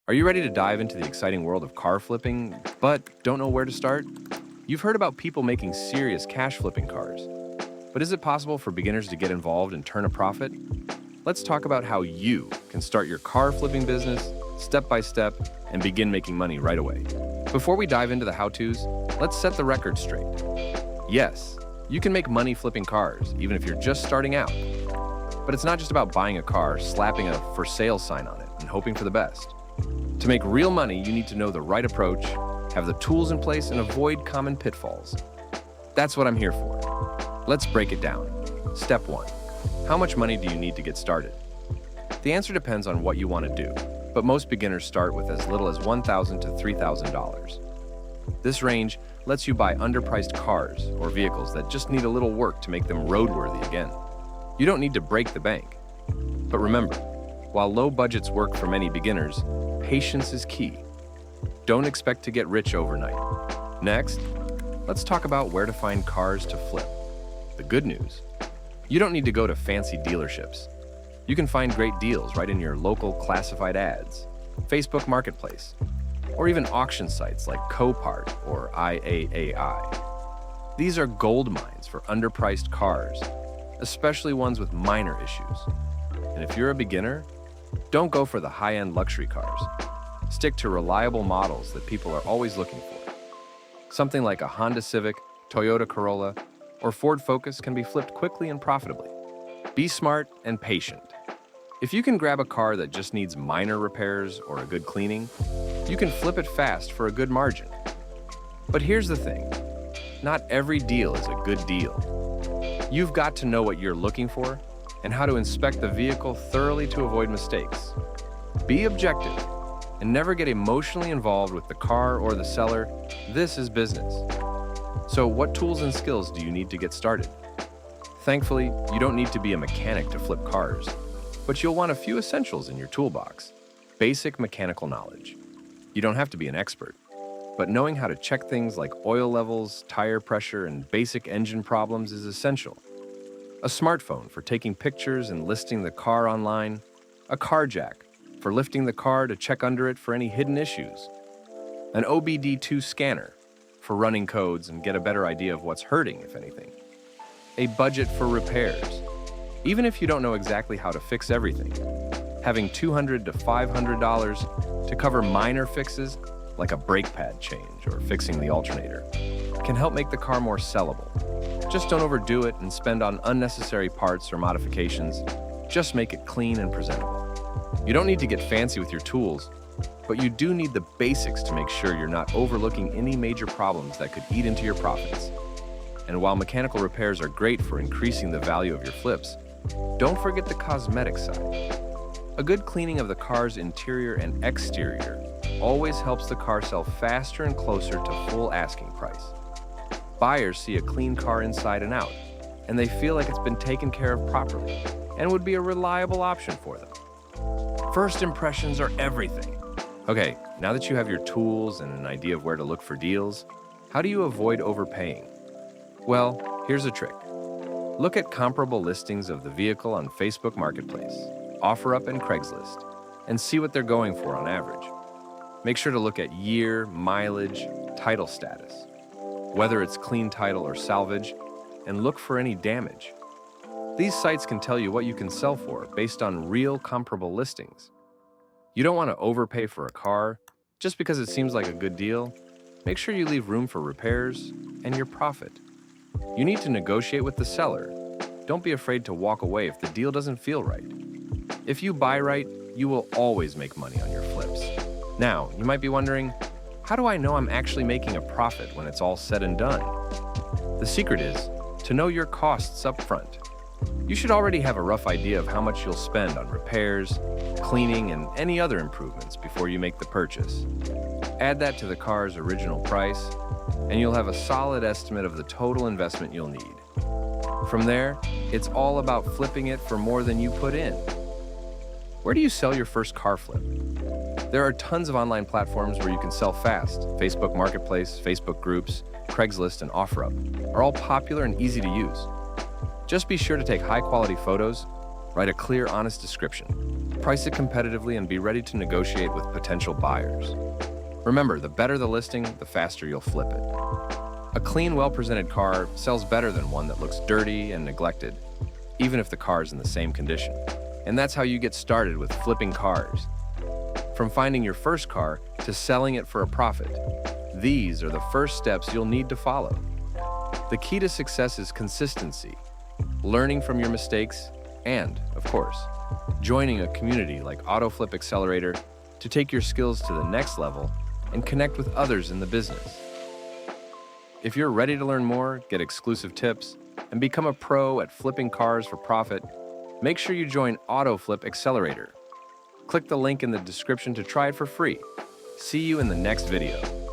Are you ready to dive into the exciting world of car flipping, but don't know where to start? You've heard about people making serious cash flipping cars. But is it possible for beginners to get involved and turn a profit? Let's talk about how you can start your car flipping business step by step and begin making money right away. Before we dive into the how-tos, let's set the record straight. Yes, you can make money flipping cars, even if you're just starting out. But it's not just about buying a car, slapping a for sale sign on it, and hoping for the best. To make real money, you need to know the right approach, have the tools in place, and avoid common pitfalls. That's what I'm here for. Let's break it down. Step 1. How much money do you need to get started? The answer depends on what you want to do, but most beginners start with as little as $1,000 to $3,000. This range lets you buy underpriced cars or vehicles that just need a little work to make them roadworthy again. You don't need to break the bank. But remember, while low budgets work for many beginners, patience is key. Don't expect to get rich overnight. Next, let's talk about where to find cars to flip. The good news: you don't need to go to fancy dealerships. You can find great deals right in your local classified ads, Facebook Marketplace, or even auction sites like Copart or IAAI. These are gold mines for underpriced cars, especially ones with minor issues. And if you're a beginner, don't go for the high-end luxury cars. Stick to reliable models that people are always looking for. Something like a Honda Civic, Toyota Corolla, or Ford Focus can be flipped quickly and profitably. Be smart and patient. If you can grab a car that just needs minor repairs or a good cleaning, you can flip it fast for a good margin. But here's the thing: not every deal is a good deal. You've got to know what you're looking for and how to inspect the vehicle thoroughly to avoid mistakes. Be objective and never get emotionally involved with the car or the seller. This is business. So what tools and skills do you need to get started? Thankfully, you don't need to be a mechanic to flip cars, but you'll want a few essentials in your toolbox. Basic mechanical knowledge. You don't have to be an expert, but knowing how to check things like oil levels, tire pressure, and basic engine problems is essential. A smartphone for taking pictures and listing the car online. A car jack for lifting the car to check under it for any hidden issues. An OBD2 scanner for running codes and get a better idea of what's hurting, if anything. A budget for repairs. Even if you don't know exactly how to fix everything, having $200 to $500 to cover minor fixes like a brake pad change or fixing the alternator can help make the car more sellable. Just don't overdo it and spend on unnecessary parts or modifications. Just make it clean and presentable. You don't need to get fancy with your tools, but you do need the basics to make sure you're not overlooking any major problems that could eat into your profits. And while mechanical repairs are great for increasing the value of your flips, don't forget the cosmetic side. A good cleaning of the car's interior and exterior always helps the car sell faster and closer to full asking price. Buyers see a clean car inside and out, and they feel like it's been taken care of properly and would be a reliable option for them. First impressions are everything. Okay, now that you have your tools and an idea of where to look for deals, how do you avoid overpaying? Well, here's a trick. Look at comparable listings of the vehicle on Facebook Marketplace, OfferUp, and Craigslist, and see what they're going for on average. Make sure to look at year, mileage, title status, whether it's clean title or salvage, and look for any damage. These sites can tell you what you can sell for based on real comparable listings. You don't want to overpay for a car just because it seems like a good deal. Make sure you leave room for repairs and your profit. You need to negotiate with the seller. Don't be afraid to walk away if the deal doesn't feel right. If you buy right, you will always make money on your flips. Now, you might be wondering, how do I know I'm actually making a profit when it's all said and done? The secret is to know your costs up front. You should already have a rough idea of how much you'll spend on repairs, cleaning, and any other improvements before you make the purchase. Add that to the car's original price, and you'll have a solid estimate of the total investment you'll need. From there, it's all about flipping it for more than you put in. Where do you sell your first car flip? There are tons of online platforms where you can sell fast. Facebook Marketplace, Facebook groups, Craigslist, and OfferUp are all popular and easy to use. Just be sure to take high-quality photos, write a clear, honest description, Price it competitively and be ready to negotiate with potential buyers. Remember, the better the listing, the faster you'll flip it. A clean, well-presented car sells better than one that looks dirty and neglected, even if the car is in the same condition. And that's how you get started with flipping cars. From finding your first car to selling it for a profit, these are the first steps you'll need to follow. The key to success is consistency, learning from your mistakes, and, of course, joining a community like AutoFlip Accelerator to take your skills to the next level and connect with others in the business. If you're ready to learn more, get exclusive tips, and become a pro at flipping cars for profit, make sure you join AutoFlip Accelerator. Click the link in the description to try it for free. See you in the next video.